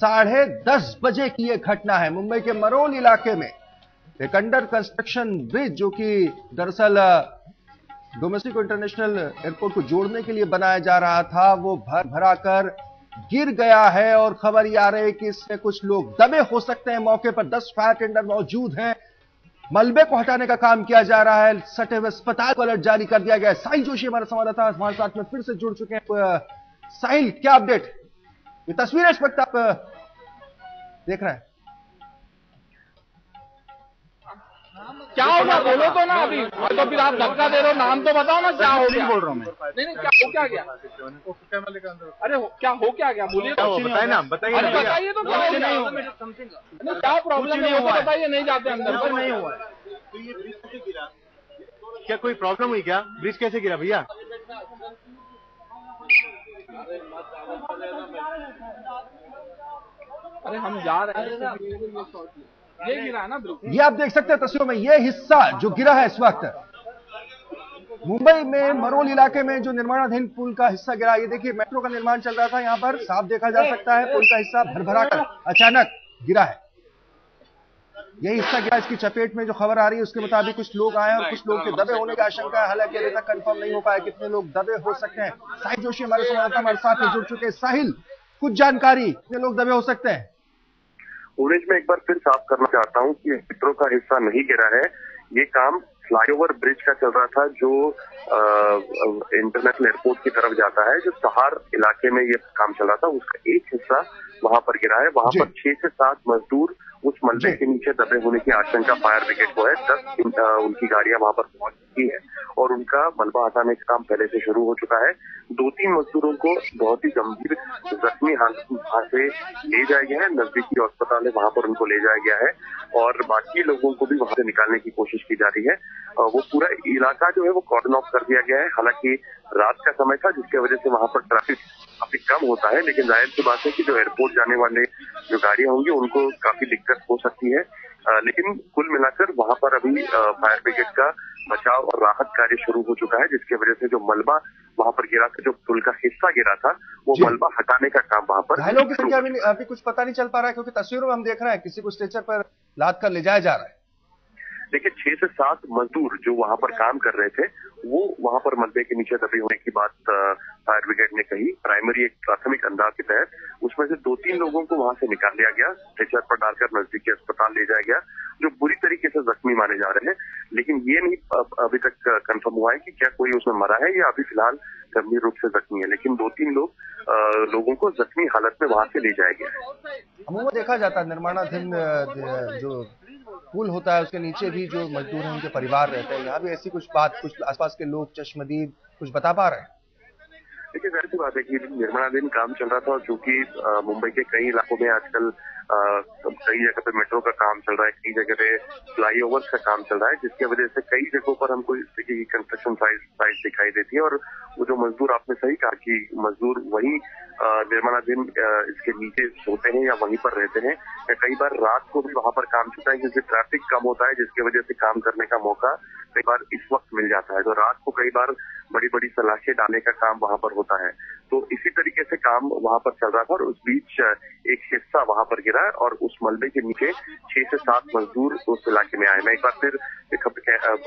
10:30 बजे की यह घटना है मुंबई के मरोल इलाके में। एक अंडर कंस्ट्रक्शन ब्रिज जो कि दरअसल डोमेस्टिक और इंटरनेशनल एयरपोर्ट को जोड़ने के लिए बनाया जा रहा था, वो भर भरा कर गिर गया है और खबर ये आ रही है कि इसमें कुछ लोग दबे हो सकते हैं। मौके पर 10 फायर टेंडर मौजूद हैं। मलबे को हटाने का काम किया जा रहा है। सटे हुए अस्पताल को अलर्ट जारी कर दिया गया है। साहिल जोशी हमारे संवाददाता हमारे साथ में फिर से जुड़ चुके हैं। साहिल, क्या अपडेट? ये तस्वीरें इस वक्त आप देख रहे हैं। क्या होगा बोलो तो ना अभी, तो फिर आप धक्का दे रहे हो, नाम तो बताओ ना क्या हो गया। बोल रहा हूँ मैं। नहीं क्या हो क्या गया? अरे क्या हो क्या गया बोलिए तो। बताइए ना, बताइए। अरे बताइए तो क्या क्या प्रॉब्लम है वो तो बताइए। नहीं जाते अंदर पर नहीं हुआ। तो ये ब्रिज कैसे गिरा? क्या कोई प्रॉब्लम हुई क्या? ब्रिज कैसे गिरा भैया? अरे हम जा रहे हैं, ये गिरा है ना ब्रिज। ये आप देख सकते हैं तस्वीरों में, ये हिस्सा जो गिरा है इस वक्त मुंबई में मरोल इलाके में, जो निर्माणाधीन पुल का हिस्सा गिरा। ये देखिए, मेट्रो का निर्माण चल रहा था यहां पर, साफ देखा जा सकता है पुल का हिस्सा भरभरा कर अचानक गिरा है। यही हिस्सा गिरा। इसकी चपेट में जो खबर आ रही है उसके मुताबिक कुछ लोग आए और कुछ लोग के दबे होने की आशंका है। हालांकि अभी तक कंफर्म नहीं हो पाया कितने लोग दबे हो सकते हैं। साहिल जोशी हमारे संवाददाता हमारे साथ में जुड़ चुके हैं। साहिल, कुछ जानकारी, कितने लोग दबे हो सकते हैं? उमेश, मैं एक बार फिर साफ करना चाहता हूं कि मेट्रो का हिस्सा नहीं गिरा है। ये काम फ्लाईओवर ब्रिज का चल रहा था जो इंटरनेशनल एयरपोर्ट की तरफ जाता है। जो सहार इलाके में ये काम चल रहा था उसका एक हिस्सा वहां पर गिरा है। वहां पर 6 से 7 मजदूर उस मलबे के नीचे दबे होने की आशंका फायर ब्रिगेड को है। 10 उनकी गाड़ियां वहां पर पहुंच चुकी है और उनका मलबा हटाने का काम पहले से शुरू हो चुका है। 2-3 मजदूरों को बहुत ही गंभीर जख्मी हालत में वहां से ले जाया गया है। नजदीकी अस्पताल है वहां पर उनको ले जाया गया है और बाकी लोगों को भी वहां से निकालने की कोशिश की जा रही है। वो पूरा इलाका जो है वो कॉर्डन ऑफ कर दिया गया है। हालांकि रात का समय था जिसकी वजह से वहां पर ट्रैफिक काफी कम होता है, लेकिन जाहिर सी बात है कि जो एयरपोर्ट जाने वाले जो गाड़ियां होंगी उनको काफी दिक्कत हो सकती है। लेकिन कुल मिलाकर वहां पर अभी फायर ब्रिगेड का बचाव और राहत कार्य शुरू हो चुका है, जिसकी वजह से जो मलबा वहां पर गिरा था, जो पुल का हिस्सा गिरा था, वो मलबा हटाने का काम वहां पर। घायलों की संख्या अभी कुछ पता नहीं चल पा रहा है, क्योंकि तस्वीरों में हम देख रहे हैं किसी को स्ट्रेचर पर लाद कर ले जाया जा रहा है। देखिए, 6 से 7 मजदूर जो वहां पर काम कर रहे थे वो वहां पर मलबे के नीचे दबे होने की बात फायर ब्रिगेड ने कही। प्राइमरी एक प्राथमिक अंदाज के तहत उसमें से 2-3 लोगों को वहां से निकाल लिया गया, स्ट्रेचर पर डालकर नजदीकी अस्पताल ले जाया गया, जो बुरी तरीके से जख्मी माने जा रहे हैं। लेकिन ये नहीं अभी तक कंफर्म हुआ है कि क्या कोई उसमें मरा है या अभी फिलहाल गंभीर रूप से जख्मी है। लेकिन 2-3 लोगों को जख्मी हालत में वहां से ले जाया गया है। अमूमन देखा जाता है निर्माणाधीन जो पुल होता है उसके नीचे भी जो मजदूर हैं उनके परिवार रहते हैं। यहाँ भी ऐसी कुछ बात कुछ आसपास के लोग चश्मदीद कुछ बता पा रहे हैं? देखिए, जाहिर सी बात है कि निर्माणाधीन काम चल रहा था और चूंकि मुंबई के कई इलाकों में आजकल कई जगह पे मेट्रो का काम चल रहा है, कई जगह पे फ्लाईओवर का काम चल रहा है, जिसकी वजह से कई जगहों पर हमको इस तरीके की कंस्ट्रक्शन साइट दिखाई देती है। और वो जो मजदूर, आपने सही कहा कि मजदूर वही निर्माणाधीन इसके नीचे सोते हैं या वहीं पर रहते हैं, या कई बार रात को भी वहां पर काम चलता है क्योंकि ट्रैफिक कम होता है, जिसकी वजह से काम करने का मौका कई बार इस वक्त मिल जाता है। तो रात को कई बार बड़ी बड़ी सलाखें डालने का काम वहां पर होता है। तो इसी तरीके से काम वहां पर चल रहा था और उस बीच एक हिस्सा वहां पर गिरा और उस मलबे के नीचे 6 से 7 मजदूर उस इलाके में आए। मैं एक बार फिर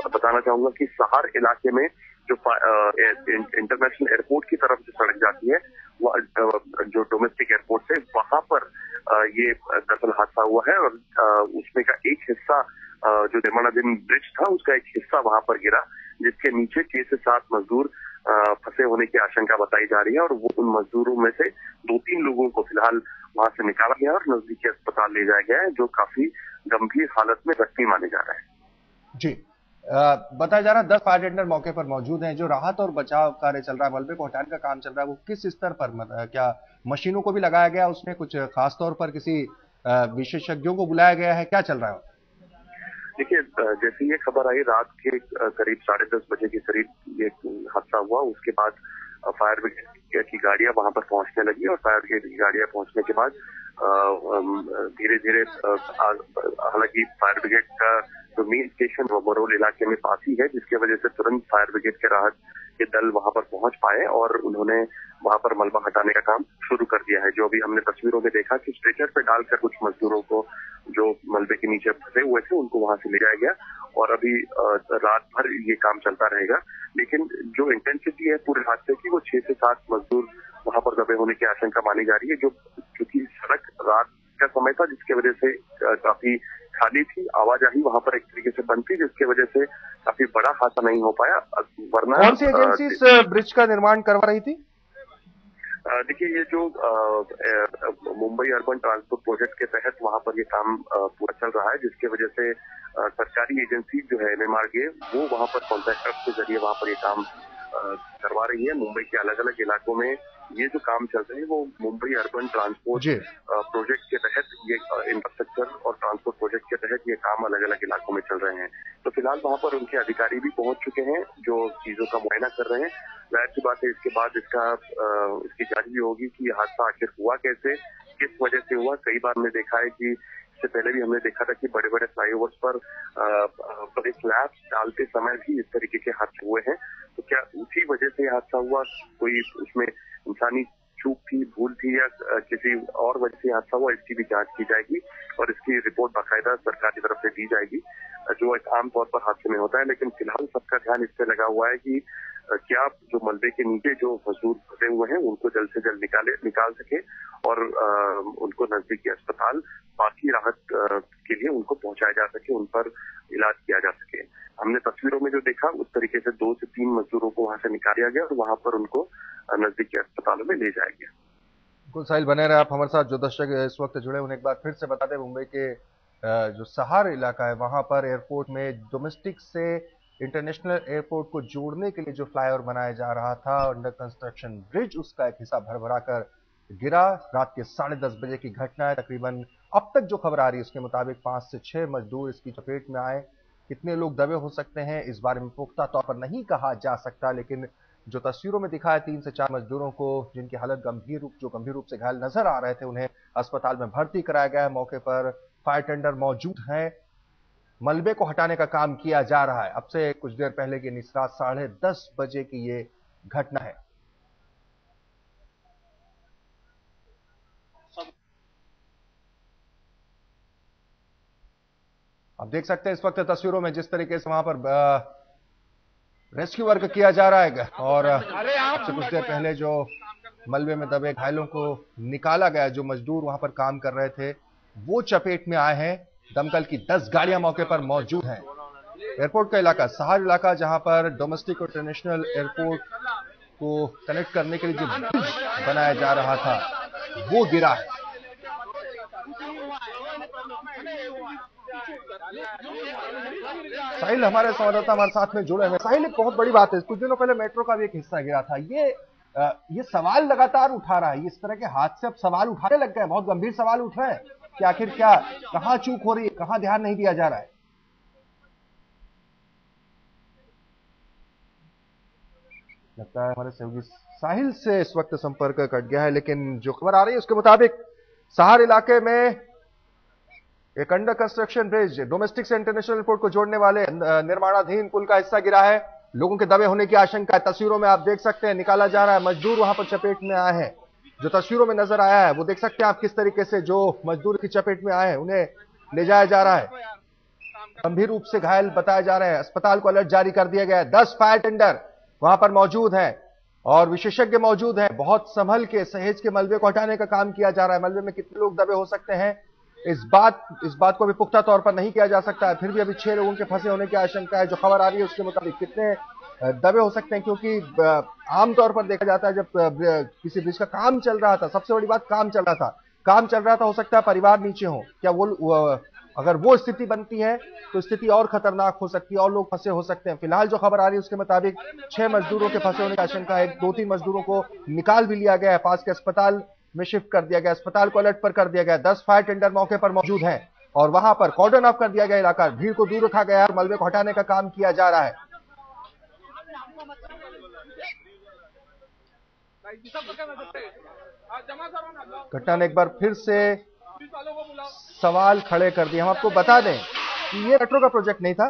बताना चाहूंगा कि सहार इलाके में जो इंटरनेशनल एयरपोर्ट की तरफ जो सड़क जाती है, जो डोमेस्टिक एयरपोर्ट से, वहां पर ये दरअसल हादसा हुआ है और उसमें का एक हिस्सा जो निर्माणाधीन ब्रिज था उसका एक हिस्सा वहां पर गिरा, जिसके नीचे 6 से 7 मजदूर फंसे होने की आशंका बताई जा रही है। और वो उन मजदूरों में से 2-3 लोगों को फिलहाल वहां से निकाला गया और नजदीकी अस्पताल ले जाया गया है, जो काफी गंभीर हालत में जख्मी माने जा रहे हैं। जी, बताया जा रहा है 10 फायर टेंडर मौके पर मौजूद हैं। जो राहत और बचाव कार्य चल रहा है, मलबे को हटाने का काम चल रहा है, वो किस स्तर पर, क्या मशीनों को भी लगाया गया, उसमें कुछ खास तौर पर किसी विशेषज्ञों को बुलाया गया है, क्या चल रहा है? देखिए, जैसे ये खबर आई रात के करीब 10:30 बजे के करीब ये हादसा हुआ, उसके बाद फायर ब्रिगेड की गाड़ियां वहां पर पहुंचने लगी और फायर ब्रिगेड की गाड़ियां पहुंचने के बाद धीरे धीरे, हालांकि फायर ब्रिगेड का जो मेन स्टेशन वो मरोल इलाके में पास ही है, जिसकी वजह से तुरंत फायर ब्रिगेड के राहत के दल वहां पर पहुंच पाए और उन्होंने वहां पर मलबा हटाने का काम शुरू कर दिया है। जो अभी हमने तस्वीरों में देखा कि स्ट्रेचर पे डालकर कुछ मजदूरों को जो मलबे के नीचे फंसे हुए थे उनको वहां से ले जाया गया और अभी रात भर ये काम चलता रहेगा। लेकिन जो इंटेंसिटी है पूरे हादसे की वो 6 से 7 मजदूर वहां पर दबे होने की आशंका मानी जा रही है। जो क्योंकि सड़क रात का समय था जिसकी वजह से काफी खाली थी, आवाजाही वहां पर एक तरीके से बंद थी जिसकी वजह से काफी बड़ा हादसा नहीं हो पाया। वरना कौन सी एजेंसी इस ब्रिज का निर्माण करवा रही थी? देखिए ये जो मुंबई अर्बन ट्रांसपोर्ट प्रोजेक्ट के तहत वहां पर ये काम पूरा चल रहा है जिसकी वजह से सरकारी एजेंसी जो है एमएमआरडीए वो वहां पर कॉन्ट्रैक्टर्स के जरिए वहां पर ये काम करवा रही है। मुंबई के अलग अलग इलाकों में ये जो काम चल रहे हैं वो मुंबई अर्बन ट्रांसपोर्ट प्रोजेक्ट के तहत ये इंफ्रास्ट्रक्चर और ट्रांसपोर्ट प्रोजेक्ट के तहत ये काम अलग अलग इलाकों में चल रहे हैं। तो फिलहाल वहां पर उनके अधिकारी भी पहुंच चुके हैं जो चीजों का मुआयना कर रहे हैं। जाहिर सी बात है इसके बाद इसकी जांच भी होगी कि हादसा आखिर हुआ कैसे, किस वजह से हुआ। कई बार हमने देखा है कि इससे पहले भी हमने देखा था कि बड़े बड़े फ्लाईओवर्स पर बड़े स्लैब्स डालते समय भी इस तरीके के हादसे हुए हैं। तो क्या उसी वजह से हादसा हुआ, कोई उसमें इंसानी चूक थी, भूल थी या किसी और वजह से हादसा हुआ, इसकी भी जांच की जाएगी और इसकी रिपोर्ट बाकायदा सरकार की तरफ से दी जाएगी जो एक आमतौर पर हादसे में होता है। लेकिन फिलहाल सबका ध्यान इस पे लगा हुआ है कि क्या जो मलबे के नीचे जो मजदूर फंसे हुए हैं उनको जल्द से जल्द निकाल सके और उनको नजदीकी अस्पताल बाकी राहत के लिए उनको पहुंचाया जा सके, उन पर इलाज किया जा सके। हमने तस्वीरों में जो देखा उस तरीके से 2 से 3 मजदूरों को वहां से निकाला गया और वहां पर उनको नजदीकी अस्पतालों में ले जाया गया। बिल्कुल साहिल, बने रहे आप हमारे साथ। जो दर्शक इस वक्त जुड़े उन्हें एक बार फिर से बता दें, मुंबई के जो सहार इलाका है वहां पर एयरपोर्ट में डोमेस्टिक से इंटरनेशनल एयरपोर्ट को जोड़ने के लिए जो फ्लाईओवर बनाया जा रहा था अंडर कंस्ट्रक्शन ब्रिज, उसका एक हिस्सा भर कर गिरा। रात के 10:30 बजे की घटना है। तकरीबन अब तक जो खबर आ रही है उसके मुताबिक 5 से 6 मजदूर इसकी चपेट में आए। कितने लोग दबे हो सकते हैं इस बारे में पुख्ता तौर पर नहीं कहा जा सकता, लेकिन जो तस्वीरों में दिखा है 3 से 4 मजदूरों को जिनकी हालत गंभीर रूप से घायल नजर आ रहे थे उन्हें अस्पताल में भर्ती कराया गया है। मौके पर फायर टेंडर मौजूद हैं। मलबे को हटाने का काम किया जा रहा है। अब से कुछ देर पहले की रात 10:30 बजे की ये घटना है। आप देख सकते हैं इस वक्त तस्वीरों में जिस तरीके से वहां पर रेस्क्यू वर्क किया जा रहा है और अब से कुछ देर पहले जो मलबे में दबे घायलों को निकाला गया, जो मजदूर वहां पर काम कर रहे थे वो चपेट में आए हैं। दमकल की 10 गाड़ियां मौके पर मौजूद हैं। एयरपोर्ट का इलाका, सहार इलाका, जहां पर डोमेस्टिक और इंटरनेशनल एयरपोर्ट को कनेक्ट करने के लिए जो ब्रिज बनाया जा रहा था वो गिरा है। साहिल हमारे संवाददाता हमारे साथ में जुड़े हैं। साहिल, एक बहुत बड़ी बात है, कुछ दिनों पहले मेट्रो का भी एक हिस्सा गिरा था। ये सवाल लगातार उठा रहा है, इस तरह के हादसे अब सवाल उठाने लग गए, बहुत गंभीर सवाल उठ रहे हैं कि आखिर कहां चूक हो रही है, कहां ध्यान नहीं दिया जा रहा है। लगता है हमारे सहयोगी साहिल से इस वक्त संपर्क कट गया है, लेकिन जो खबर आ रही है उसके मुताबिक सहार इलाके में एक अंडर कंस्ट्रक्शन ब्रिज डोमेस्टिक से इंटरनेशनल एयरपोर्ट को जोड़ने वाले निर्माणाधीन पुल का हिस्सा गिरा है। लोगों के दबे होने की आशंका है। तस्वीरों में आप देख सकते हैं निकाला जा रहा है। मजदूर वहां पर चपेट में आए हैं। जो तस्वीरों में नजर आया है वो देख सकते हैं आप किस तरीके से जो मजदूर की चपेट में आए हैं उन्हें ले जाया जा रहा है। गंभीर रूप से घायल बताया जा रहे हैं। अस्पताल को अलर्ट जारी कर दिया गया है। 10 फायर टेंडर वहां पर मौजूद हैं और विशेषज्ञ मौजूद हैं। बहुत संभल के सहेज के मलबे को हटाने का काम किया जा रहा है। मलबे में कितने लोग दबे हो सकते हैं इस बात को भी पुख्ता तौर पर नहीं किया जा सकता है। फिर भी अभी 6 लोगों के फंसे होने की आशंका है। जो खबर आ रही है उसके मुताबिक कितने दबे हो सकते हैं, क्योंकि आमतौर पर देखा जाता है जब किसी ब्रिज का काम चल रहा था, सबसे बड़ी बात काम चल रहा था, हो सकता है परिवार नीचे हो, क्या वो अगर वो स्थिति बनती है तो स्थिति और खतरनाक हो सकती है और लोग फंसे हो सकते हैं। फिलहाल जो खबर आ रही है उसके मुताबिक 6 मजदूरों के फंसे होने की आशंका है। 2-3 मजदूरों को निकाल भी लिया गया है, पास के अस्पताल में शिफ्ट कर दिया गया, अस्पताल को अलर्ट पर कर दिया गया। 10 फायर टेंडर मौके पर मौजूद हैं और वहां पर कॉर्डन ऑफ कर दिया गया इलाका, भीड़ को दूर रखा गया और मलबे को हटाने का काम किया जा रहा है। घटना ने एक बार फिर से सवाल खड़े कर दिए। हम आपको बता दें कि ये मेट्रो का प्रोजेक्ट नहीं था,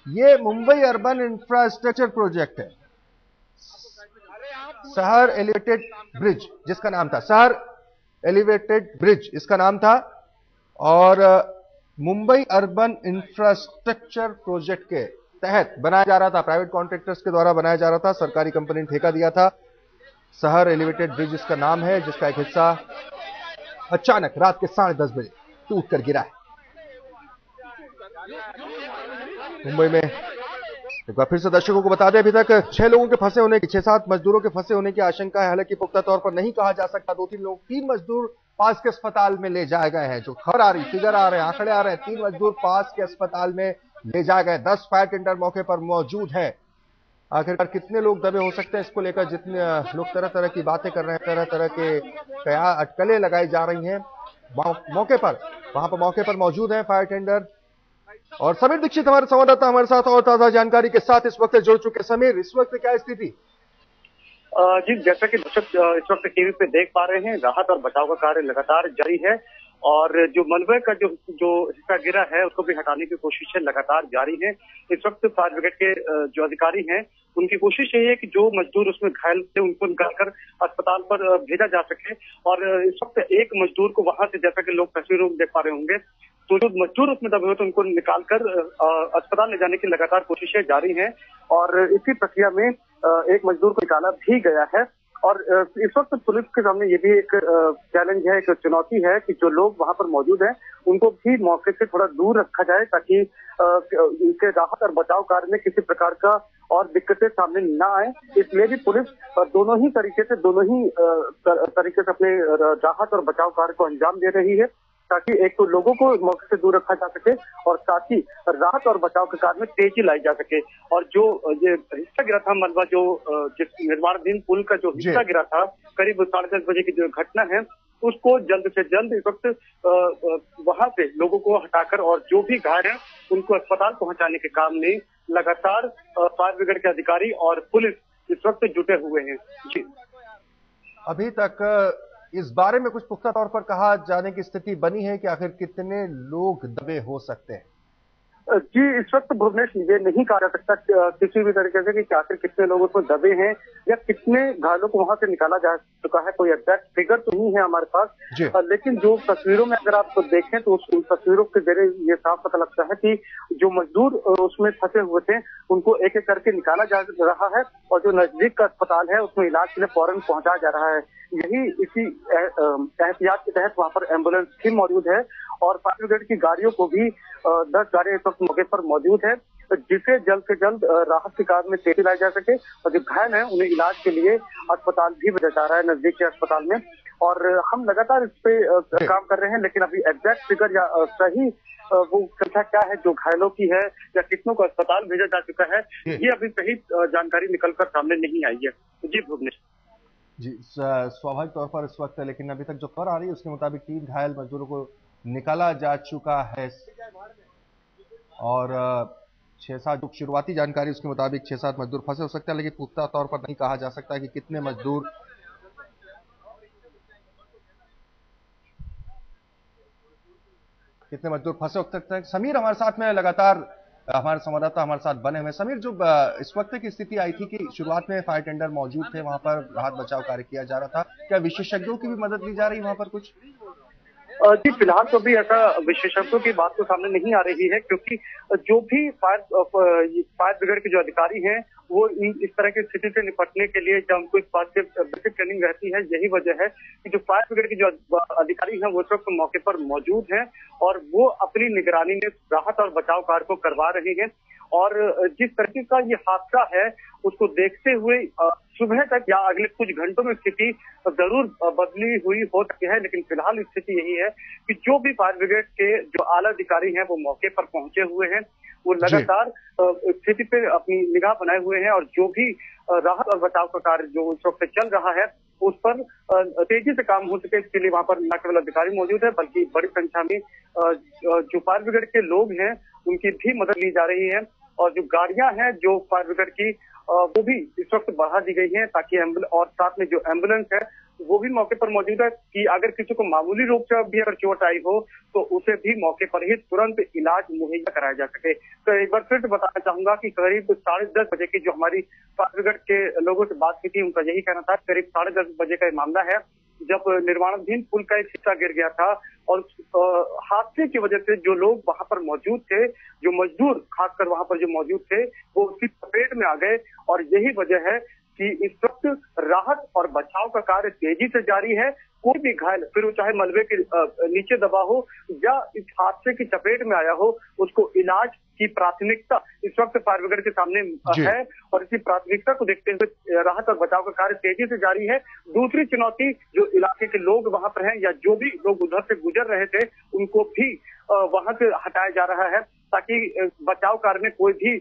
ये मुंबई अर्बन इंफ्रास्ट्रक्चर प्रोजेक्ट है। शहर एलिवेटेड ब्रिज, जिसका नाम था शहर एलिवेटेड ब्रिज, इसका नाम था, और मुंबई अर्बन इंफ्रास्ट्रक्चर प्रोजेक्ट के तहत बनाया जा रहा था, प्राइवेट कॉन्ट्रैक्टर्स के द्वारा बनाया जा रहा था, सरकारी कंपनी ने ठेका दिया था। शहर एलिवेटेड ब्रिज इसका नाम है, जिसका एक हिस्सा अचानक रात के 10:30 बजे टूट कर गिरा है। मुंबई में एक बार फिर से दर्शकों को बता दें, अभी तक 6 लोगों के फंसे होने की, 6-7 मजदूरों के फंसे होने की आशंका है। हालांकि पुख्ता तौर पर नहीं कहा जा सकता। 2-3 मजदूर पास के अस्पताल में ले जाए गए हैं। जो खबर आ रही, फिगर आ रहे हैं, आंकड़े आ रहे हैं, 3 मजदूर पास के अस्पताल में ले जाए गए। 10 फायर टेंडर मौके पर मौजूद है। आखिरकार कितने लोग दबे हो सकते हैं, इसको लेकर जितने लोग तरह तरह की बातें कर रहे हैं, तरह तरह के अटकलें लगाई जा रही हैं। मौके पर मौजूद है फायर टेंडर। और समीर दीक्षित हमारे संवाददाता हमारे साथ और ताजा जानकारी के साथ इस वक्त जुड़ चुके। समीर, इस वक्त क्या स्थिति? जी, जैसा कि दर्शक इस वक्त टीवी पे देख पा रहे हैं, राहत और बचाव का कार्य लगातार जारी है और जो मलबे का जो हिस्सा गिरा है उसको भी हटाने की कोशिशें लगातार जारी हैं। इस वक्त फायर ब्रिगेड के जो अधिकारी हैं उनकी कोशिश यही है कि जो मजदूर उसमें घायल थे उनको निकालकर अस्पताल पर भेजा जा सके। और इस वक्त एक मजदूर को वहां से, जैसा कि लोग तस्वीरों में देख पा रहे होंगे, तो जो मजदूर उसमें दबे हुए थे उनको निकालकर अस्पताल ले जाने की लगातार कोशिशें जारी हैं। और इसी प्रक्रिया में एक मजदूर को निकाला भी गया है। और इस वक्त पुलिस के सामने ये भी एक चैलेंज है, एक चुनौती है कि जो लोग वहां पर मौजूद हैं उनको भी मौके से थोड़ा दूर रखा जाए, ताकि इनके राहत और बचाव कार्य में किसी प्रकार का और दिक्कतें सामने न आए। इसलिए भी पुलिस दोनों ही तरीके से अपने राहत और बचाव कार्य को अंजाम दे रही है, ताकि एक तो लोगों को मौके से दूर रखा जा सके और साथ ही राहत और बचाव के कार्य में तेजी लाई जा सके। और जो ये हिस्सा गिरा था मलबा, जो जिस निर्माणाधीन पुल का जो हिस्सा गिरा था, करीब 10:30 बजे की जो घटना है, उसको जल्द से जल्द इस वक्त वहां से लोगों को हटाकर और जो भी घायल है उनको अस्पताल पहुंचाने के काम में लगातार फायर ब्रिगेड के अधिकारी और पुलिस इस वक्त जुटे हुए हैं। जी, अभी तक इस बारे में कुछ पुख्ता तौर पर कहा जाने की स्थिति बनी है कि आखिर कितने लोग दबे हो सकते हैं? जी, इस वक्त भुवनेश ये नहीं कहा जा सकता किसी भी तरीके से कि आखिर कितने लोग उसमें दबे हैं या कितने घायलों को वहां से निकाला जा चुका है। कोई एग्जैक्ट फिगर तो नहीं है हमारे पास, लेकिन जो तस्वीरों में अगर आप देखें तो उन तस्वीरों के जरिए ये साफ पता लगता है कि जो मजदूर उसमें फंसे हुए थे उनको एक एक करके निकाला जा रहा है और जो नजदीक का अस्पताल है उसमें इलाज के लिए फौरन पहुंचाया जा रहा है। यही इसी एहतियात के तहत वहां पर एम्बुलेंस भी मौजूद है और फायर ब्रिगेड की गाड़ियों को भी 10 गाड़ियां इस वक्त मौके पर मौजूद है, जिसे जल्द से जल्द राहत के कार्य में तेजी लाई जा सके। और जो घायल हैं उन्हें इलाज के लिए अस्पताल भी भेजा जा रहा है, नजदीक के अस्पताल में। और हम लगातार इस पे काम कर रहे हैं, लेकिन अभी एग्जैक्ट फिगर या सही वो संख्या क्या है जो घायलों की है या कितनों को अस्पताल भेजा जा चुका है, ये अभी सही जानकारी निकलकर सामने नहीं आई है। जी भुवनेश जी, स्वाभाविक तौर पर इस वक्त, लेकिन अभी तक जो खबर आ रही है उसके मुताबिक 3 घायल मजदूरों को निकाला जा चुका है और 6-7 जो शुरुआती जानकारी उसके मुताबिक 6-7 मजदूर फंसे हो सकते हैं, लेकिन पुख्ता तौर पर नहीं कहा जा सकता कि कितने मजदूर फंसे हो सकते हैं। समीर हमारे साथ में लगातार, हमारे संवाददाता हमारे साथ बने हुए। समीर, जो इस वक्त की स्थिति आई थी कि शुरुआत में फायर टेंडर मौजूद थे, वहां पर राहत बचाव कार्य किया जा रहा था, क्या विशेषज्ञों की भी मदद ली जा रही है वहां पर कुछ? जी, फिलहाल तो भी ऐसा विशेषज्ञों की बात तो सामने नहीं आ रही है, क्योंकि जो भी फायर ब्रिगेड के जो अधिकारी हैं वो इस तरह की स्थिति से निपटने के लिए जब उनको इस बात की बेसिक ट्रेनिंग रहती है। यही वजह है कि जो फायर ब्रिगेड के जो अधिकारी हैं वो इस वक्त मौके पर मौजूद हैं और वो अपनी निगरानी में राहत और बचाव कार्य को करवा रहे हैं। और जिस तरीके का ये हादसा है उसको देखते हुए सुबह तक या अगले कुछ घंटों में स्थिति जरूर बदली हुई हो सकती है, लेकिन फिलहाल स्थिति यही है कि जो भी फायर ब्रिगेड के जो आला अधिकारी हैं वो मौके पर पहुंचे हुए हैं, वो लगातार स्थिति पे अपनी निगाह बनाए हुए हैं और जो भी राहत और बचाव का कार्य जो उस वक्त चल रहा है उस पर तेजी से काम हो सके, इसके लिए वहां पर न केवल अधिकारी मौजूद है बल्कि बड़ी संख्या में जो फायर ब्रिगेड के लोग हैं उनकी भी मदद ली जा रही है। और जो गाड़ियां हैं जो फायर ब्रिगेड की वो भी इस वक्त बढ़ा दी गई है, ताकि और साथ में जो एम्बुलेंस है वो भी मौके पर मौजूद है कि अगर किसी को मामूली रूप से भी अगर चोट आई हो तो उसे भी मौके पर ही तुरंत इलाज मुहैया कराया जा सके। तो एक बार फिर से बताना चाहूंगा कि करीब 10:30 बजे की जो हमारी फायर ब्रिगेड के लोगों से बात की थी, उनका यही कहना था। करीब 10:30 बजे का मामला है जब निर्माणाधीन पुल का एक हिस्सा गिर गया था और हादसे की वजह से जो लोग वहां पर मौजूद थे, जो मजदूर खासकर वहां पर जो मौजूद थे, वो उसकी चपेट में आ गए। और यही वजह है कि इस वक्त राहत और बचाव का कार्य तेजी से जारी है। कोई भी घायल, फिर वो चाहे मलबे के नीचे दबा हो या इस हादसे की चपेट में आया हो, उसको इलाज की प्राथमिकता इस वक्त फायर ब्रिगेड के सामने है और इसी प्राथमिकता को देखते हुए राहत और बचाव का कार्य तेजी से जारी है। दूसरी चुनौती जो इलाके के लोग वहां पर हैं या जो भी लोग उधर से गुजर रहे थे, उनको भी वहां से हटाया जा रहा है ताकि बचाव कार्य में कोई भी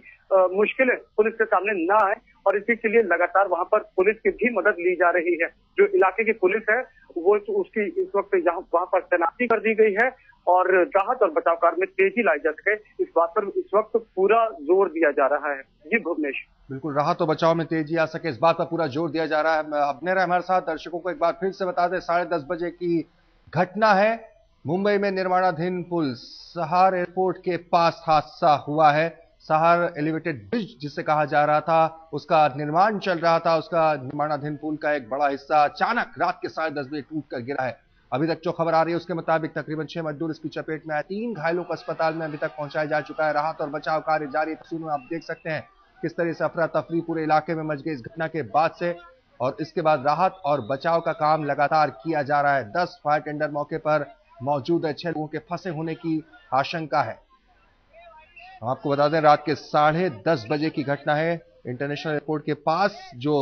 मुश्किलें पुलिस के सामने न आए। और इसी के लिए लगातार वहां पर पुलिस की भी मदद ली जा रही है। जो इलाके की पुलिस है वो उसकी इस वक्त वहां पर तैनाती कर दी गई है और राहत और बचाव कार्य में तेजी लाई जा सके, इस बात पर इस वक्त पूरा जोर दिया जा रहा है। जी भुवनेश, बिल्कुल, राहत और बचाव में तेजी आ सके इस बात पर पूरा जोर दिया जा रहा है। अपने हमारे साथ दर्शकों को एक बार फिर से बता दें, 10:30 बजे की घटना है। मुंबई में निर्माणाधीन पुल सहार एयरपोर्ट के पास हादसा हुआ है। सहार एलिवेटेड ब्रिज जिसे कहा जा रहा था, उसका निर्माण चल रहा था। उसका निर्माणाधीन पुल का एक बड़ा हिस्सा अचानक रात के 10:30 बजे टूट कर गिरा है। अभी तक जो खबर आ रही है उसके मुताबिक तकरीबन 6 मजदूर इसकी चपेट में आए। 3 घायलों को अस्पताल में अभी तक पहुंचाया जा चुका है। राहत और बचाव कार्य जारी। तस्वीरों में आप देख सकते हैं किस तरह से अफरा तफरी पूरे इलाके में मच गई इस घटना के बाद से, और इसके बाद राहत और बचाव का काम लगातार किया जा रहा है। 10 फायर टेंडर मौके पर मौजूद है। 6 लोगों के फंसे होने की आशंका है। हम आपको बता दें, रात के 10:30 बजे की घटना है। इंटरनेशनल एयरपोर्ट के पास जो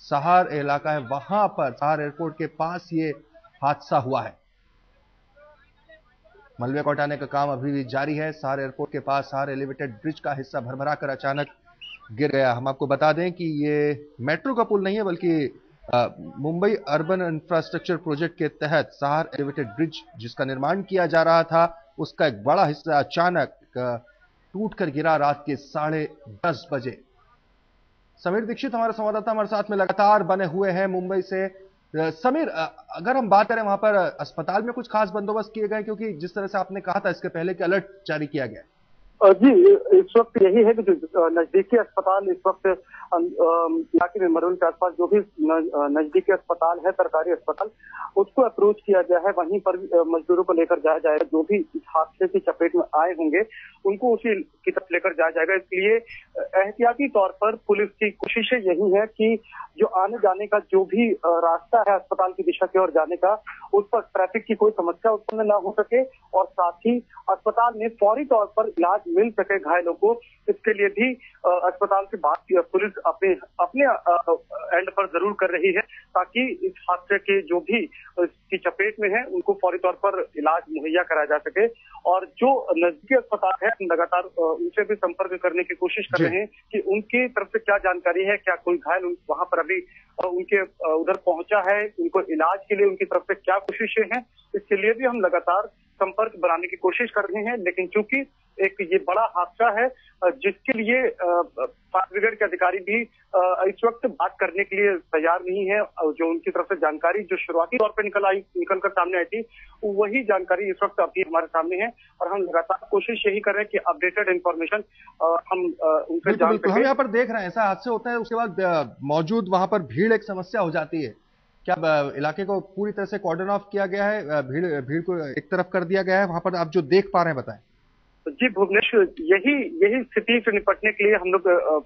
सहार इलाका है, वहां पर सहार एयरपोर्ट के पास ये हादसा हुआ है। मलबे को हटाने का काम अभी भी जारी है। सहार एयरपोर्ट के पास सहार एलिवेटेड ब्रिज का हिस्सा भरभरा कर अचानक गिर गया। हम आपको बता दें कि ये मेट्रो का पुल नहीं है, बल्कि मुंबई अर्बन इंफ्रास्ट्रक्चर प्रोजेक्ट के तहत सहार एलिवेटेड ब्रिज जिसका निर्माण किया जा रहा था, उसका एक बड़ा हिस्सा अचानक टूट कर गिरा रात के 10:30 बजे। समीर दीक्षित हमारे संवाददाता हमारे साथ में लगातार बने हुए हैं मुंबई से। समीर, अगर हम बात करें, वहां पर अस्पताल में कुछ खास बंदोबस्त किए गए, क्योंकि जिस तरह से आपने कहा था इसके पहले कि अलर्ट जारी किया गया? जी, इस वक्त यही है कि जो नजदीकी अस्पताल इस वक्त इलाके में मरोल के आसपास जो भी नजदीकी अस्पताल है, सरकारी अस्पताल, उसको अप्रोच किया गया है। वहीं पर मजदूरों को लेकर जाया जाएगा। जो भी इस हादसे की चपेट में आए होंगे उनको उसी की तरफ लेकर जाया जाएगा। इसलिए एहतियाती तौर पर पुलिस की कोशिशें यही है कि जो आने जाने का जो भी रास्ता है अस्पताल की दिशा की ओर जाने का, उस पर ट्रैफिक की कोई समस्या उत्पन्न न हो सके और साथ ही अस्पताल में फौरी तौर पर इलाज मिल सके घायलों को। इसके लिए भी अस्पताल से बात पुलिस अपने एंड पर जरूर कर रही है ताकि इस हादसे के जो भी की चपेट में है उनको फौरी तौर पर इलाज मुहैया कराया जा सके। और जो नजदीकी अस्पताल है, लगातार उनसे भी संपर्क करने की कोशिश कर रहे हैं कि उनकी तरफ से क्या जानकारी है, क्या कोई घायल वहां पर अभी उनके उधर पहुंचा है, उनको इलाज के लिए उनकी तरफ से क्या कोशिशें हैं, इसके लिए भी हम लगातार संपर्क बनाने की कोशिश कर रहे हैं। लेकिन चूंकि एक ये बड़ा हादसा है जिसके लिए फायर ब्रिगेड के अधिकारी भी इस वक्त बात करने के लिए तैयार नहीं है। जो उनकी तरफ से जानकारी जो शुरुआती तौर पर निकल कर सामने आई थी, वही जानकारी इस वक्त अभी हमारे सामने है और हम लगातार कोशिश यही कर रहे हैं कि अपडेटेड इन्फॉर्मेशन हम उनसे जान सकें। हम यहाँ पर देख रहे हैं ऐसा हादसे होता है, उसके बाद मौजूद वहां पर भीड़ एक समस्या हो जाती है। क्या इलाके को पूरी तरह से कॉर्डन ऑफ किया गया है, भीड़ को एक तरफ कर दिया गया है वहां पर? आप जो देख पा रहे हैं बताएं। जी भुवनेश, यही स्थिति से निपटने के लिए हम लोग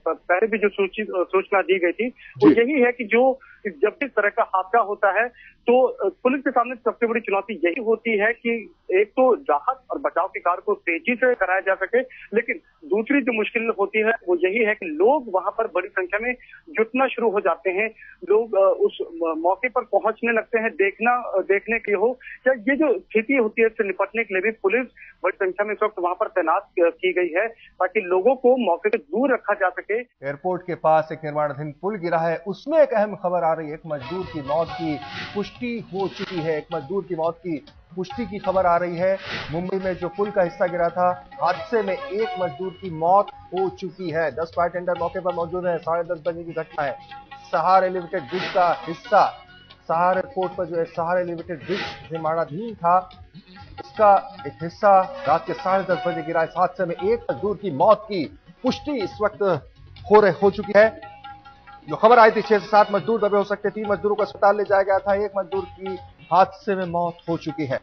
पहले भी जो सूचना दी गई थी वो यही है कि जो जब भी इस तरह का हादसा होता है तो पुलिस के सामने सबसे बड़ी चुनौती यही होती है कि एक तो राहत और बचाव के कार्य को तेजी से कराया जा सके, लेकिन दूसरी जो मुश्किल होती है वो यही है कि लोग वहां पर बड़ी संख्या में जुटना शुरू हो जाते हैं। लोग उस मौके पर पहुंचने लगते हैं देखने के हो, या ये जो स्थिति होती है इससे निपटने के लिए भी पुलिस बड़ी संख्या में इस वक्त वहां पर तैनात की गई है ताकि लोगों को मौके से दूर रखा जा सके। एयरपोर्ट के पास एक निर्माणाधीन पुल गिरा है, उसमें एक अहम खबर आ रही है। एक मजदूर की मौत की पुष्टि हो चुकी है। एक मजदूर की मौत की पुष्टि की खबर आ रही है। मुंबई में जो पुल का हिस्सा गिरा था, हादसे में एक मजदूर की मौत हो चुकी है। 10 फायर टेंडर मौके पर मौजूद है। 10:30 बजे की घटना है। सहार एलिवेटेड ब्रिज का हिस्सा सहार एयरपोर्ट पर जो है सहार लिमिटेड ब्रिज निर्माणाधीन था, इसका एक हिस्सा रात के 10:30 बजे गिरा। इस हादसे में एक मजदूर की मौत की पुष्टि इस वक्त हो चुकी है। जो खबर आई थी 6 से 7 मजदूर दबे हो सकते, 3 मजदूरों को अस्पताल ले जाया गया था, एक मजदूर की हादसे में मौत हो चुकी है।